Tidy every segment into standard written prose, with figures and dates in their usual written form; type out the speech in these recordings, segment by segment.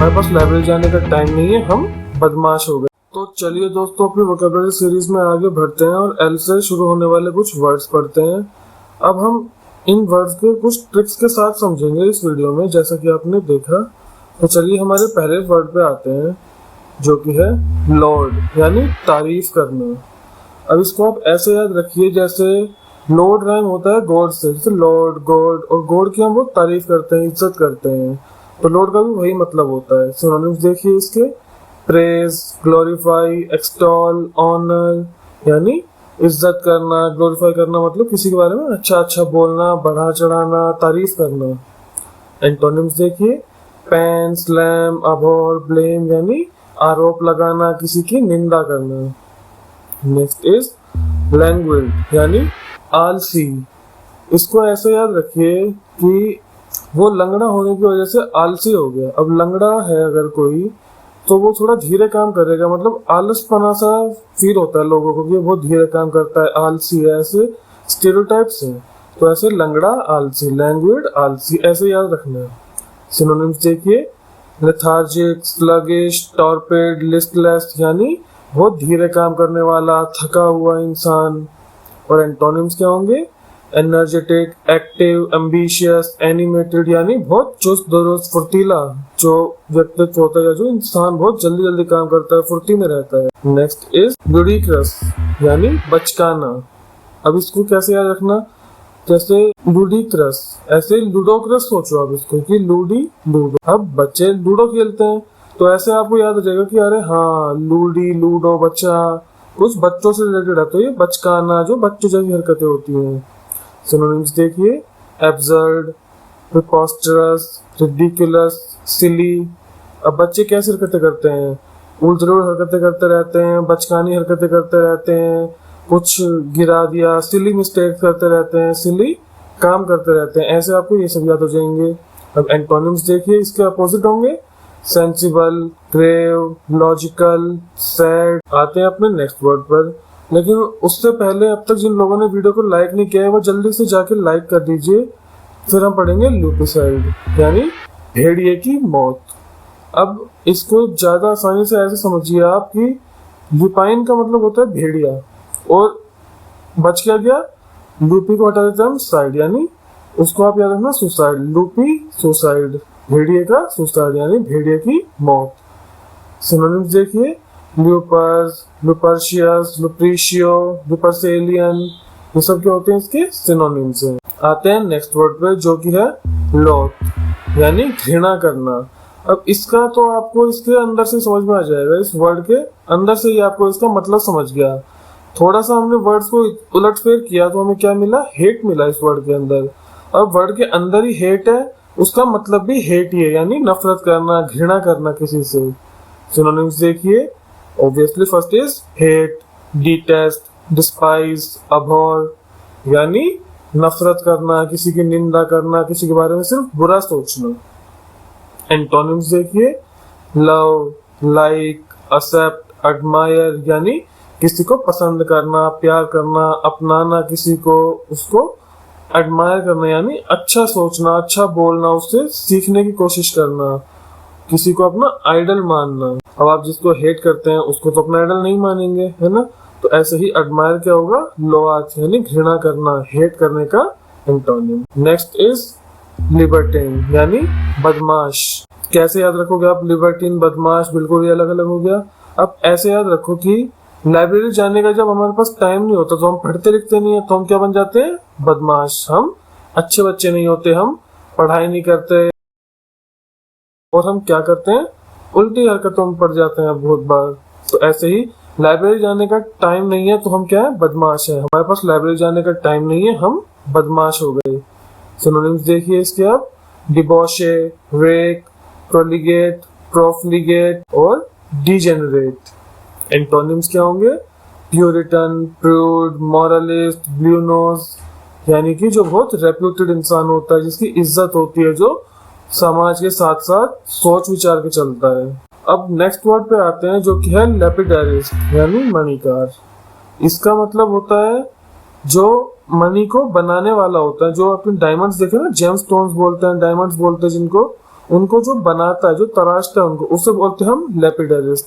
हमारे पास लाइब्रेरी जाने का टाइम नहीं है, हम बदमाश हो गए। तो चलिए दोस्तों, अपनी वोकैबुलरी सीरीज में आगे बढ़ते हैं और एल से शुरू होने वाले कुछ वर्ड्स पढ़ते हैं। अब हम इन वर्ड्स के कुछ ट्रिक्स के साथ समझेंगे इस वीडियो में, जैसा कि आपने देखा। तो चलिए हमारे पहले वर्ड पे आते हैं, जो कि है लॉर्ड, यानी तारीफ करना। अब इसको आप ऐसे याद रखिए, जैसे लॉर्ड राइम होता है गॉड से, जैसे लॉर्ड गॉड, और गॉड की हम बहुत तारीफ करते हैं, इज्जत करते हैं, तो लॉर्ड का भी वही मतलब होता है। सिनोनिम्स देखिए इसके, प्रेज, ग्लोरीफाई, एक्सटॉल, ऑनर, यानी इज्जत करना, ग्लोरीफाई करना मतलब किसी के बारे में अच्छा अच्छा बोलना, बढ़ा चढ़ाना, तारीफ करना। एंटोनिम्स देखिए, पैन, स्लैम, अबोर, ब्लेम, यानी आरोप लगाना, किसी की निंदा करना। नेक्स्ट इज लैंग्वेज, यानी आलसी। इसको ऐसे याद रखिए कि वो लंगड़ा होने की वजह से आलसी हो गया। अब लंगड़ा है अगर कोई, तो वो थोड़ा धीरे काम करेगा, मतलब आलसपना सा फील होता है लोगों को कि वो धीरे काम करता है, आलसी है, ऐसे स्टेरियोटाइप्स हैं। तो ऐसे लंगड़ा, आलसी, लैंग्वेज, आलसी, ऐसे याद रखना है। सिनोनिम्स देखिए, लेथार्जिक, स्लगिश, टॉर्पेड, लिस्टलेस, यानी बहुत धीरे काम करने वाला, थका हुआ इंसान। और एंटोनिम्स क्या होंगे, एनर्जेटिक, एक्टिव, एम्बिशियस, एनिमेटेड, यानी बहुत चुस्त दुरुस्त, फुर्तीला जो व्यक्तित्व होता है, जो इंसान बहुत जल्दी जल्दी काम करता है, फुर्ती में रहता है। नेक्स्ट इज लुडिक्रस, यानी बचकाना। अब इसको कैसे याद रखना, जैसे लुडिक्रस, ऐसे लूडोक्रस सोचो आप इसको कि लूडी लूडो। अब बच्चे लूडो खेलते हैं, तो ऐसे आपको याद हो जाएगा कि अरे हाँ, लूडी लूडो, बच्चा, कुछ बच्चों से रिलेटेड है, तो ये बचकाना, जो बच्चों जैसी हरकतें होती हैं। सिनोनिम्स देखिए, एब्सर्ड, प्रिपोस्टरस, रिडिकुलस, सिली। अब बच्चे कैसी हरकतें करते हैं, उलझुल हरकतें करते रहते हैं, बचकानी हरकतें करते रहते हैं, कुछ गिरा दिया, सिली मिस्टेक करते रहते हैं, सिली काम करते रहते हैं, ऐसे आपको ये सब याद हो जाएंगे। अब एंटोनिम्स देखिए, इसके अपोजिट होंगे, सेंसिबल, ग्रेव, लॉजिकल, सैड। आते हैं अपने नेक्स्ट वर्ड पर, लेकिन उससे पहले अब तक जिन लोगों ने वीडियो को लाइक नहीं किया है, वो जल्दी से जाके लाइक कर दीजिए। फिर हम पढ़ेंगे लुपिसाइड, यानी भेड़िए की मौत। अब इसको ज्यादा आसानी से ऐसे समझिए आप कि लुपाइन का मतलब होता है भेड़िया, और बच क्या गया, लूपी को हटा देते हैं हम साइड, यानी उसको आप याद रखना सुसाइड, लूपी सुसाइड, भेड़िए का सुसाइड, यानी भेड़िए की मौत। सिनोनिम्स देखिए, ल्यूपर्स, लुपर्शियस, लुप्रीशियो, लुपर्सेलियन, ये सब क्या होते हैं, इसके सिनोनिम्स हैं। आते हैं नेक्स्ट वर्ड पे, जो कि है लॉथ, यानी घृणा करना। अब इसका तो आपको इसके अंदर से समझ में आ जाएगा, इस वर्ड के अंदर से ही आपको इसका मतलब समझ गया। थोड़ा सा हमने वर्ड्स को उलटफेर किया तो हमें क्या मिला, हेट मिला इस वर्ड के अंदर। अब वर्ड के अंदर ही हेट है, उसका मतलब भी हेट ही है, यानी नफरत करना, घृणा करना किसी से। सिनोनिम्स देखिए, obviously first is hate, detest, despise, abhor, यानी नफरत करना, किसी की निंदा करना, किसी के बारे में सिर्फ बुरा सोचना। एंटोनिम्स देखिए, लव, लाइक, एक्सेप्ट, एडमायर, यानी किसी को पसंद करना, प्यार करना, अपनाना किसी को, उसको एडमायर करना, यानी अच्छा सोचना, अच्छा बोलना, उससे सीखने की कोशिश करना, किसी को अपना आइडल मानना। अब आप जिसको हेट करते हैं उसको तो अपना आइडल नहीं मानेंगे, है ना। तो ऐसे ही एडमायर क्या होगा, लोआथ, यानी घृणा करना, हेट करने का एंटोनिम। नेक्स्ट इज लिबर्टीन, यानी बदमाश। कैसे याद रखोगे आप लिबर्टीन, बदमाश, बिल्कुल ही अलग अलग हो गया। अब ऐसे याद रखो कि लाइब्रेरी जाने का जब हमारे पास टाइम नहीं होता, तो हम पढ़ते लिखते नहीं है, तो हम क्या बन जाते हैं, बदमाश। हम अच्छे बच्चे नहीं होते, हम पढ़ाई नहीं करते, और हम क्या करते हैं, उल्टी हरकतों में पड़ जाते हैं बहुत बार। तो ऐसे ही लाइब्रेरी जाने का टाइम नहीं है, तो हम क्या है, बदमाश है। हमारे पास लाइब्रेरी जाने का टाइम नहीं है, हम बदमाश हो गए। सिनोनिम्स देखिए इसके, अब डिबॉशे, रेक, प्रोलिगेट, प्रोफलिगेट और डिजेनरेट। एंटोनिम्स क्या होंगे, प्यूरिटन, प्रूड, मॉरलिस्ट, ब्लू नोज, यानी कि जो बहुत रेप्यूटेड इंसान होता है, जिसकी इज्जत होती है, जो समाज के साथ साथ सोच विचार के चलता है। अब नेक्स्ट वर्ड पे आते हैं, जो कि है लेपिडारिस्ट, यानी मणिकार। इसका मतलब होता है जो मणि को बनाने वाला होता है, जो अपने डायमंड्स देखे ना, जेम स्टोन्स बोलते हैं, डायमंड्स बोलते हैं जिनको, उनको जो बनाता है, जो तराशता है उनको, उसे बोलते हैं हम लेपिडेरिस्ट।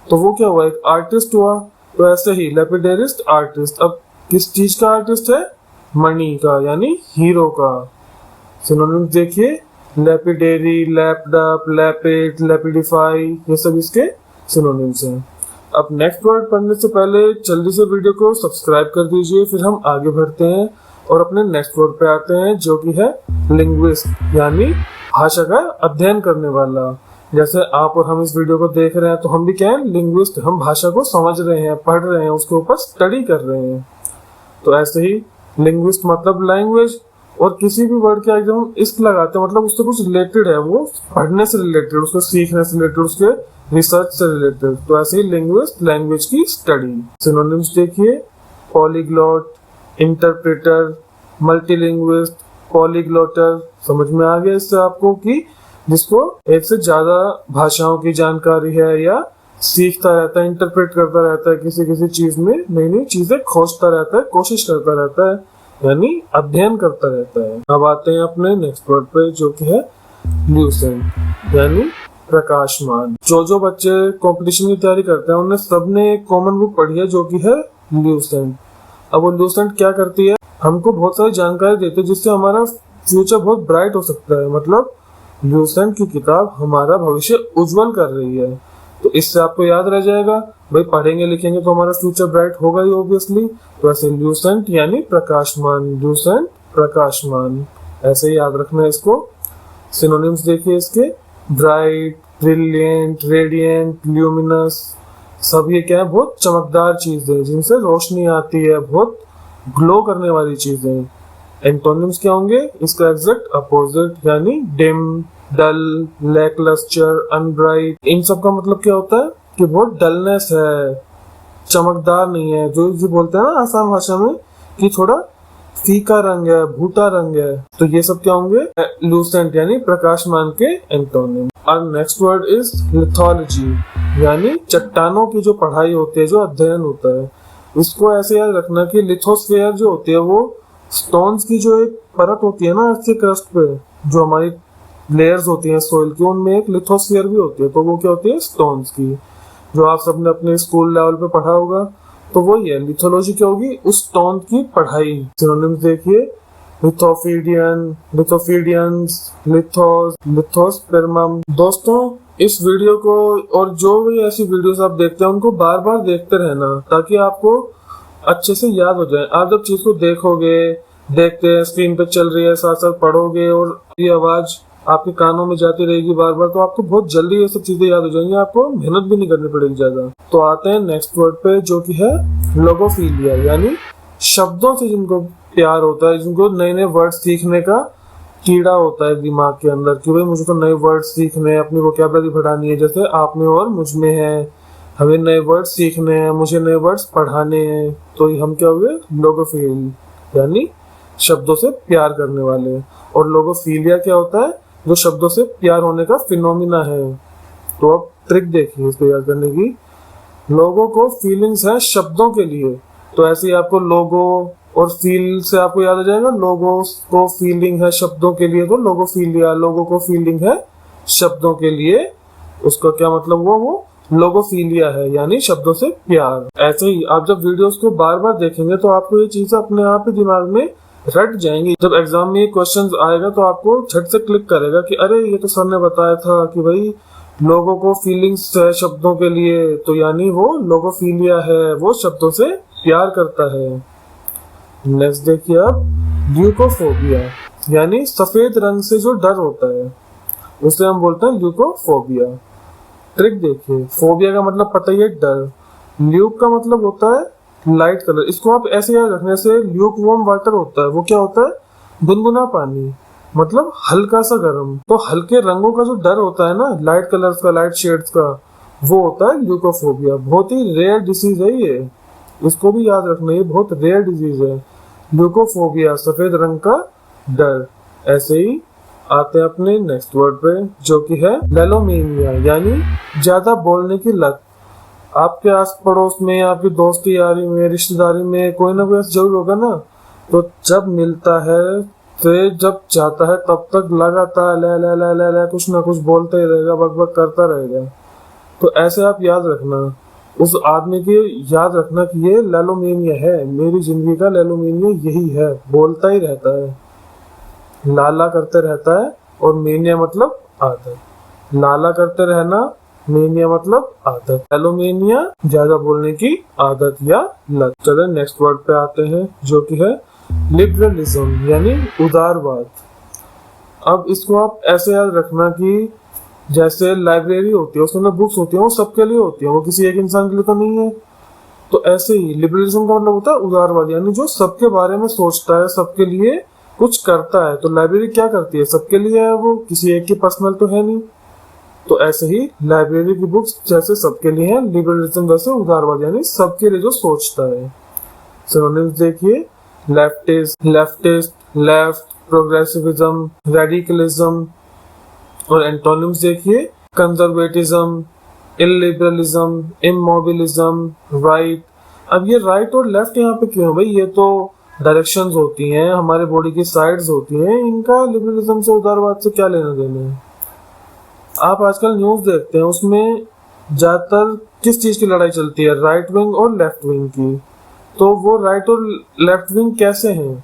तो वो क्या हुआ, एक आर्टिस्ट हुआ। तो ऐसे ही लेपिडेरिस्ट आर्टिस्ट। अब किस चीज का आर्टिस्ट है, मणि का, यानी हीरो का। सिनोनिम्स देखिए, लेपिडेरी, लैपडअप, लैपिड, लेपिडिफाई, ये सब इसके सिनोनिम्स हैं। अब नेक्स्ट वर्ड पढ़ने से पहले जल्दी से वीडियो को सब्सक्राइब कर दीजिए, फिर हम आगे बढ़ते हैं और अपने नेक्स्ट वर्ड पे आते हैं, जो कि है लिंग्विस्ट, यानी भाषा का अध्ययन करने वाला। जैसे आप और हम इस वीडियो को देख रहे हैं तो हम भी क्या है, लिंग्विस्ट। हम भाषा को समझ रहे हैं, पढ़ रहे हैं, उसके ऊपर स्टडी कर रहे हैं। तो ऐसे ही लिंग्विस्ट मतलब लैंग्वेज, और किसी भी वर्ड के आगे जब हम इस्ट लगाते हैं मतलब उससे कुछ रिलेटेड है, वो पढ़ने से रिलेटेड, उसको सीखने से रिलेटेड, उसके रिसर्च से रिलेटेड। तो ऐसे ही लिंग्विस्ट लैंग्वेज की स्टडी। सिनोनिम्स देखिए, पॉलीग्लॉट, इंटरप्रेटर, मल्टीलिंग्विस्ट, पॉलीग्लॉटर। समझ में आ गया इससे आपको कि जिसको एक से ज्यादा भाषाओं की जानकारी है, या सीखता रहता है, इंटरप्रेट करता रहता है, किसी किसी चीज में नई नई चीजें खोजता रहता है, कोशिश करता रहता है, यानी अध्ययन करता रहता है। अब आते हैं अपने नेक्स्ट वर्ड पे, जो कि है ल्यूसेंट, यानी प्रकाशमान। जो बच्चे कंपटीशन की तैयारी करते हैं उन्हें सबने एक कॉमन बुक पढ़ी है, जो कि है ल्यूसेंट। अब वो ल्यूसेंट क्या करती है, हमको बहुत सारी जानकारी देती है जिससे हमारा फ्यूचर बहुत ब्राइट हो सकता है। मतलब ल्यूसेंट की किताब हमारा भविष्य उज्जवल कर रही है। तो इससे आपको याद रह जाएगा, भाई पढ़ेंगे लिखेंगे तो हमारा फ्यूचर ब्राइट होगा ही ऑब्वियसली। तो ऐसे ल्यूसेंट यानी प्रकाशमान, ल्यूसेंट प्रकाशमान, ऐसे ही याद रखना है इसको। सिनोनिम्स देखिए इसके, ब्राइट, ब्रिलियंट, रेडियंट, ल्यूमिनस। सब ये क्या है, बहुत चमकदार चीजें जिनसे रोशनी आती है, बहुत ग्लो करने वाली चीजें। एंटोनिम्स क्या होंगे, इसका एग्जैक्ट अपोजिट, यानी डिम, डल, लैकलस्टर, अनब्राइट। इन सब का मतलब क्या होता है कि बहुत डलनेस है, चमकदार नहीं है, जो बोलते हैं ना आसान भाषा में कि थोड़ा फीका रंग है, भूटा रंग है। तो ये सब क्या होंगे, लूसेंट यानी प्रकाशमान के एंटोनिम। और नेक्स्ट वर्ड इज लिथोलॉजी, यानी चट्टानों की जो पढ़ाई होती है, जो अध्ययन होता है। इसको ऐसे याद रखना कि लिथोस्फेयर जो होती है वो स्टोन्स की जो एक परत होती है ना अर्थ के क्रस्ट पे, जो हमारी लेयर्स होती हैं सोइल की, उनमें एक लिथोस्फीयर भी होती है। तो वो क्या होती है, स्टोन्स की, जो आप सबने अपने स्कूल लेवल पे पढ़ा होगा। तो वही है, लिथोलॉजी क्या होगी, उस स्टोन की पढ़ाई। सिनोनिम्स देखिए, लिथोफीडियन, लिथोफीडियंस, लिथोस, लिथोस्पेर्मम। दोस्तों इस वीडियो को और जो भी ऐसी वीडियोस आप देखते हैं उनको बार बार देखते रहना, ताकि आपको अच्छे से याद हो जाए। आप जब चीज को देखोगे, देखते हैं स्क्रीन पे चल रही है, साथ साथ पढ़ोगे और ये आवाज आपके कानों में जाती रहेगी बार बार, तो आपको बहुत जल्दी ये सब चीजें याद हो जाएंगी, आपको मेहनत भी नहीं करनी पड़ेगी ज्यादा। तो आते हैं नेक्स्ट वर्ड पे, जो कि है लोगोफिलिया, यानी शब्दों से जिनको प्यार होता है, जिनको नए नए वर्ड सीखने का कीड़ा होता है दिमाग के अंदर कि भाई मुझे तो नए वर्ड सीखने, अपनी वोकैबुलरी बढ़ानी है, जैसे आप में और मुझ में है, हमें नए वर्ड सीखने हैं, मुझे नए वर्ड्स पढ़ाने हैं। तो हम क्या हुए, लोगोफिल, यानी शब्दों से प्यार करने वाले। और लोगोफिलिया क्या होता है, जो शब्दों से प्यार होने का फिनोमिना है। तो अब ट्रिक देखिए इसको याद करने की। लोगों को फीलिंग्स है शब्दों के लिए, तो ऐसे ही आपको लोगो और फील से आपको याद आ जाएगा, लोगों को फीलिंग है शब्दों के लिए, तो लोगोफिलिया, लोगों को फीलिंग है शब्दों के लिए, उसका क्या मतलब हुआ, वो लोगोफिलिया है, यानी शब्दों से प्यार। ऐसे ही आप जब वीडियोस को बार बार देखेंगे तो आपको ये चीजें अपने आप ही दिमाग में रट जाएंगी। जब एग्जाम में ये क्वेश्चन आएगा तो आपको झट से क्लिक करेगा कि अरे ये तो सर ने बताया था कि भाई लोगों को फीलिंग्स है शब्दों के लिए, तो यानी वो लोगोफिलिया है, वो शब्दों से प्यार करता है। नेक्स्ट देखिए अब, ल्यूकोफोबिया, यानी सफेद रंग से जो डर होता है उसे हम बोलते हैं ल्यूकोफोबिया। ट्रिक देखिए, फोबिया का मतलब पता ही है डर, ल्यूक का मतलब होता है लाइट कलर। इसको आप ऐसे याद रखने से, ल्यूक वार्म वाटर होता है, वो क्या होता है, गुनगुना पानी, मतलब हल्का सा गर्म। तो हल्के रंगों का जो डर होता है ना, लाइट कलर्स का, लाइट शेड्स का, वो होता है ल्यूकोफोबिया। बहुत ही रेयर डिसीज है ये, इसको भी याद रखना, ये बहुत रेयर डिजीज है ल्यूकोफोबिया, सफेद रंग का डर। ऐसे ही आते हैं अपने नेक्स्ट वर्ड पे, जो कि है लेलोमेनिया, यानी ज्यादा बोलने की लत। आपके आस पड़ोस में, आपकी दोस्ती यारी में, रिश्तेदारी में कोई ना कोई जरूर होगा ना। तो जब मिलता है से जब जाता है तब तक लगातार ले ले ले ले ले कुछ ना कुछ बोलता ही रहेगा, बक बक करता रहेगा। तो ऐसे आप याद रखना, उस आदमी की याद रखना कि ये लेलोमेनिया है, मेरी जिंदगी का लेलोमेनिया यही है, बोलता ही रहता है, लाला करते रहता है। और मेनिया मतलब आदत, लाला करते रहना, मेनिया मतलब आदत, लेलोमेनिया ज्यादा बोलने की आदत या लत। चले नेक्स्ट वर्ड पे आते हैं जो कि है लिबरलिज्म यानी उदारवाद। अब इसको आप ऐसे याद रखना कि जैसे लाइब्रेरी होती है उसमें बुक्स होती है, वो सबके लिए होती है, वो किसी एक इंसान के लिए तो नहीं है। तो ऐसे ही लिबरलिज्म का मतलब होता है उदारवाद, यानी जो सबके बारे में सोचता है, सबके लिए कुछ करता है। तो लाइब्रेरी क्या करती है, सबके लिए है, वो किसी एक की पर्सनल तो है नहीं। तो ऐसे ही लाइब्रेरी की बुक्स जैसे सबके लिए है, लिबरलिज्म जैसे उदारवाद यानी सबके लिए जो सोचता है। सिनोनिम्स देखिए, लेफ्टिस्ट, लेफ्ट, प्रोग्रेसिविज्म, रेडिकलिज्म। और एंटोनिम्स देखिए, कंजर्वेटिज्म, इलिबरलिज्म, इमोबिलिज्म, राइट। अब ये राइट और लेफ्ट यहाँ पे क्यों है भाई, ये तो डायरेक्शंस होती हैं, हमारे बॉडी की साइड्स होती हैं, इनका लिबरलिज्म से उदारवाद से क्या लेना देना है। आप आजकल न्यूज देखते हैं, उसमें ज्यादातर किस चीज की लड़ाई चलती है, राइट विंग और लेफ्ट विंग की। तो वो राइट और लेफ्ट विंग कैसे हैं,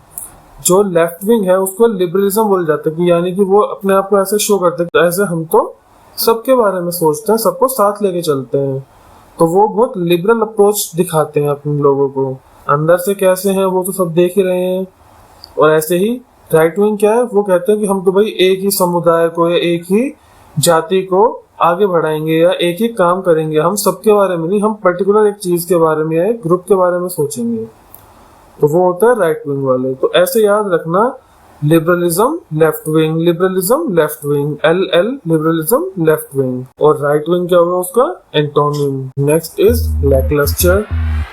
जो लेफ्ट विंग है उसको लिबरलिज्म बोल जाता है कि यानी कि वो अपने आप को ऐसे शो करते हैं ऐसे हम तो सबके बारे में सोचते हैं, सबको साथ लेके चलते हैं। तो वो बहुत लिबरल अप्रोच दिखाते हैं अपने लोगों को, अंदर से कैसे हैं वो तो सब देख ही रहे हैं। और ऐसे ही राइट विंग क्या है, वो कहते हैं कि हम तो भाई एक ही समुदाय को या एक ही जाति को आगे बढ़ाएंगे या एक ही काम करेंगे, हम सबके बारे में नहीं, हम पर्टिकुलर एक चीज के बारे में या एक ग्रुप के बारे में सोचेंगे। तो वो होता है राइट विंग वाले। तो ऐसे याद रखना, liberalism left wing, liberalism left wing, LL liberalism left wing. और राइट विंग क्या होगा उसका एंटोनिम। Next is lacklustre.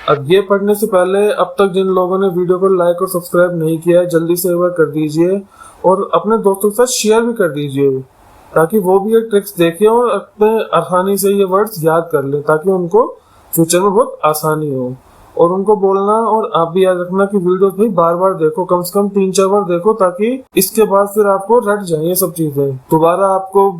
अब ये पढ़ने से पहले अब तक जिन लोगों ने वीडियो को लाइक और सब्सक्राइब नहीं किया है, जल्दी से एक बार कर दीजिए और अपने दोस्तों के साथ शेयर भी कर दीजिए, ताकि वो भी ये ट्रिक्स देखें और अपने आसानी से ये वर्ड्स याद कर लें, ताकि उनको फ्यूचर में बहुत आसानी हो। और उनको बोलना, और आप भी याद रखना कि वीडियो भी बार बार देखो, कम से कम 3-4 बार देखो, ताकि इसके बाद फिर आपको रट जाए ये सब चीजें। दोबारा आपको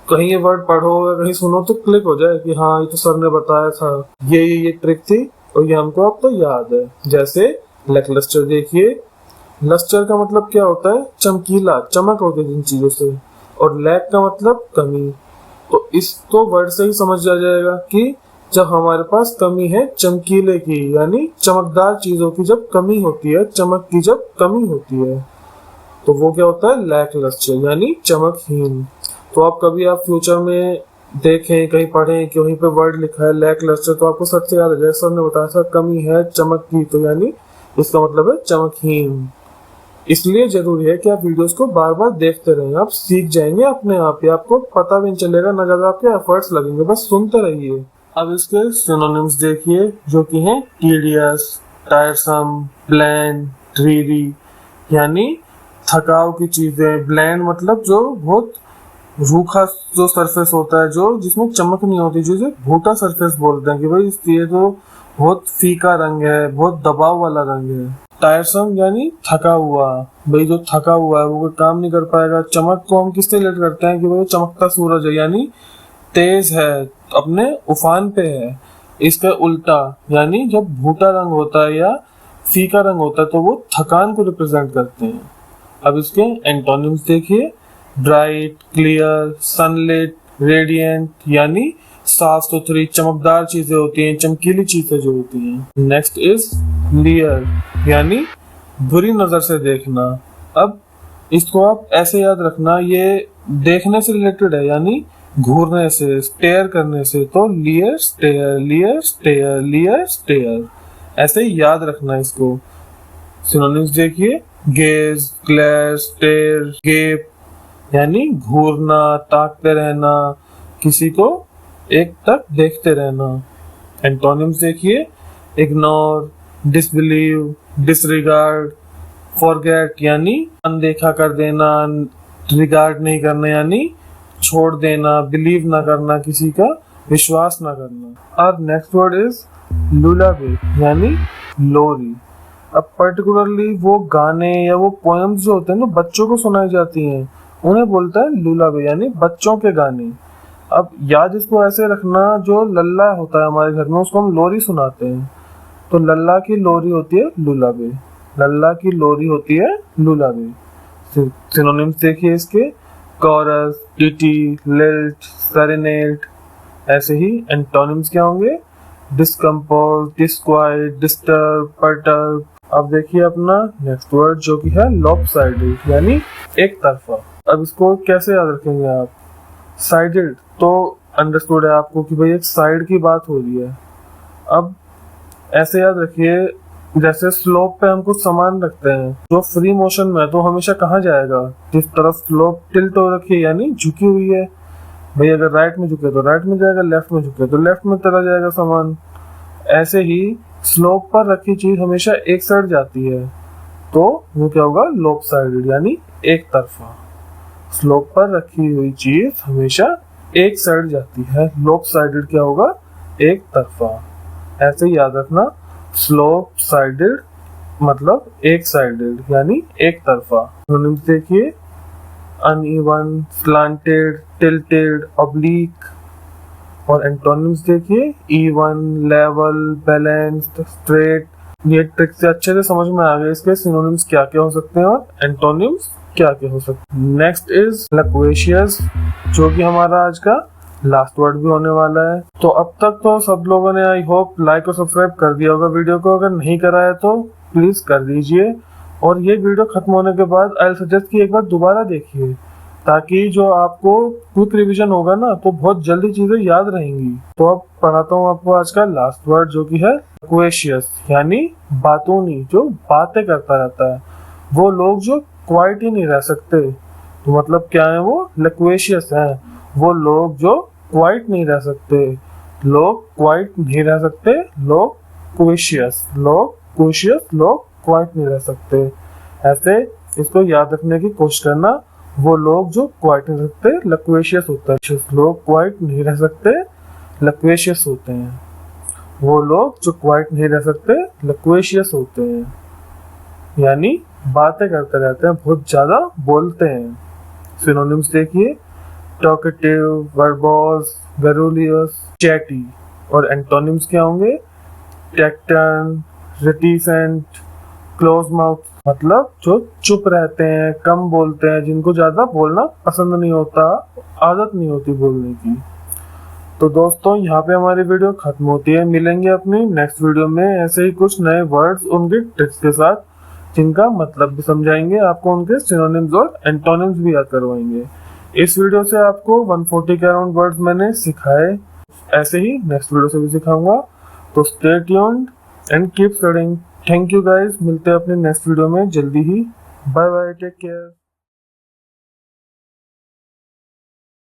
कहीं ये वर्ड पढ़ो या कहीं सुनो तो क्लिक हो जाए कि हाँ ये तो सर ने बताया था, ये ट्रिक थी और ये हमको अब तो याद है। जैसे लैकलस्टर देखिए, लस्टर का मतलब क्या होता है, चमकीला, चमक होती है जिन चीजों से। और लैक का मतलब कमी। तो इस तो वर्ड से ही समझ आ जाएगा कि जब हमारे पास कमी है चमकीले की, यानी चमकदार चीजों की जब कमी होती है, चमक की जब कमी होती है, तो वो क्या होता है लैकलस्टर यानी चमकहीन। तो आप कभी आप फ्यूचर में देखें, कहीं पढ़ें कि वहीं पे वर्ड लिखा है लैकलस्टर, तो आपको सच से याद आ जाए सर ने बताया था कमी है चमक की, तो यानी इसका मतलब है चमकहीन। इसलिए जरूरी है कि आप वीडियोस को बार बार देखते रहें, आप सीख जाएंगे अपने आप ही, आपको पता भी नहीं चलेगा, ना ज्यादा आपके एफर्ट्स लगेंगे, बस सुनते रहिए। अब इसके सिनोनिम्स देखिए जो कि हैं टीडियस, टायरसम, ब्लैंड, ड्रीरी यानी थकाव की चीजें। ब्लैंड मतलब जो बहुत रूखा जो सरफेस होता है, जो जिसमें चमक नहीं होती, जिसे भूटा सरफेस बोलते हैं कि भाई ये तो बहुत फीका रंग है, बहुत दबाव वाला रंग है। टायरसम यानी थका हुआ, भाई जो थका हुआ है वो कोई काम नहीं कर पाएगा। चमक को हम किससे रिलेट करते हैं कि भाई चमकता सूरज है, यानी तेज है, अपने उफान पे है। इसका उल्टा यानी जब भूटा रंग होता है या फीका रंग होता है तो वो थकान को रिप्रेजेंट करते हैं। अब इसके एंटोनिम्स देखिए, ब्राइट, क्लियर, सनलिट, रेडिएंट यानी साफ सुथरी चमकदार चीजें होती हैं, चमकीली चीजें जो होती हैं। नेक्स्ट इज लियर यानी बुरी नजर से देखना। अब इसको आप ऐसे याद रखना, ये देखने से रिलेटेड है, यानी घूरने से, स्टेयर करने से। तो leer stare, leer stare, leer stare, ऐसे ही याद रखना इसको। सिनोनिम्स देखिए, गेज, ग्लेयर, स्टेयर, गेप यानी घूरना, ताकते रहना, किसी को एक तक देखते रहना। एंटोनिम्स देखिए, इग्नोर, डिसबिलीव, डिसरिगार्ड, फॉरगेट यानी अनदेखा कर देना, रिगार्ड नहीं करना यानी छोड़ देना, बिलीव ना करना, किसी का विश्वास ना करना। अब नेक्स्ट वर्ड इज लुलाबी यानी लोरी। अब पर्टिकुलरली वो गाने या वो पोएम्स जो होते हैं ना बच्चों को सुनाई जाती हैं, उन्हें बोलता है लुलाबी, यानी बच्चों के गाने। अब याद इसको ऐसे रखना, जो लल्ला होता है हमारे घर में उसको हम लोरी सुनाते हैं, तो लल्ला की लोरी होती है लुलाबी, लल्ला की लोरी होती है लुलाबी। सिनोनिम्स देखिए इसके, कोरस, डिटी, लिल्ट, सेरेनेड। ऐसे ही एंटोनिम्स क्या होंगे, डिस्कम्पोज, डिस्क्वाइट, डिस्टर्ब, परटर्ब। अब देखिए अपना नेक्स्ट वर्ड जो कि है लॉपसाइडेड, यानी एक तरफा। अब इसको कैसे याद रखेंगे आप, साइडेड तो अंडरस्टूड है आपको कि भाई एक साइड की बात हो रही है। अब ऐसे याद रखिए, जैसे स्लोप पे हम कुछ सामान रखते हैं जो फ्री मोशन में है तो हमेशा कहाँ जाएगा, जिस तरफ स्लोप टिल्ट हो रखी है यानी झुकी हुई है, भाई अगर राइट में झुके तो राइट में जाएगा, लेफ्ट में झुके तो लेफ्ट में चला जाएगा सामान। ऐसे ही स्लोप पर रखी चीज हमेशा एक साइड जाती है, तो वो क्या होगा, लोप साइडेड, यानी एक तरफा। स्लोप पर रखी हुई चीज हमेशा एक साइड जाती है, लोप साइडेड क्या होगा, एक तरफा। ऐसे ही याद रखना, स्लोप साइडेड मतलब एक साइडेड यानी एक तरफा। देखिए अनइवन, स्लांटेड, टिल्टेड, ऑब्लिक। और एंटोनिम्स देखिए इवन, लेवल, बैलेंस्ड, स्ट्रेट। ये ट्रिक से अच्छे से समझ में आ गए इसके सिनोनिम्स क्या क्या हो सकते हैं और एंटोनिम्स क्या क्या हो सकते हैं। नेक्स्ट इज लक्वेशियस, जो कि हमारा आज का लास्ट वर्ड भी होने वाला है। तो अब तक तो सब लोगों ने आई होप लाइक और सब्सक्राइब कर दिया होगा वीडियो को, अगर नहीं करा है तो प्लीज कर दीजिए। और ये वीडियो खत्म होने के बाद आई सजेस्ट कि एक बार दोबारा देखिए, ताकि जो आपको क्विक रिवीजन होगा ना तो बहुत जल्दी चीजें याद रहेंगी। तो अब पढ़ाता हूँ आपको आज का लास्ट वर्ड जो कि है लक्वेशियस, यानी बातूनी, जो बातें करता रहता है। वो लोग जो क्वाइट ही नहीं रह सकते, तो मतलब क्या है, वो लक्वेशियस है। वो लोग जो क्वाइट नहीं रह सकते, लोग क्वाइट नहीं रह सकते, लोग क्वेशियस, लोग क्वेशियस, लोग क्वाइट नहीं रह सकते। ऐसे इसको याद रखने की कोशिश करना, वो लोग जो क्वाइट नहीं रह सकते लक्वेशियस होता है, लोग क्वाइट नहीं रह सकते लक्वेशियस होते हैं। वो लोग जो क्वाइट नहीं रह सकते लक्वेशियस होते हैं, यानी बातें करते रहते हैं, बहुत ज्यादा बोलते हैं। सिनोनिम्स देखिए, टॉकेटिव, वर्बोस, वेरुलियस, चैटी। और एंटोनिम्स क्या होंगे, टेक्टन, रेटिसेंट, क्लोज माउथ, मतलब जो चुप रहते हैं, कम बोलते हैं, जिनको ज्यादा बोलना पसंद नहीं होता, आदत नहीं होती बोलने की। तो दोस्तों यहाँ पे हमारी वीडियो खत्म होती है। मिलेंगे अपनी नेक्स्ट वीडियो में ऐसे ही कुछ नए वर्ड्स, उनके ट्रिक्स के साथ, जिनका मतलब भी समझाएंगे आपको, उनके सिनोनिम्स और एंटोनिम्स भी याद करवाएंगे। इस वीडियो से आपको 140 के अराउंड वर्ड्स मैंने सिखाए, ऐसे ही नेक्स्ट वीडियो से भी सिखाऊंगा। तो stay tuned and keep studying. Thank you guys, मिलते हैं अपने नेक्स्ट वीडियो में जल्दी ही। Bye bye, take care.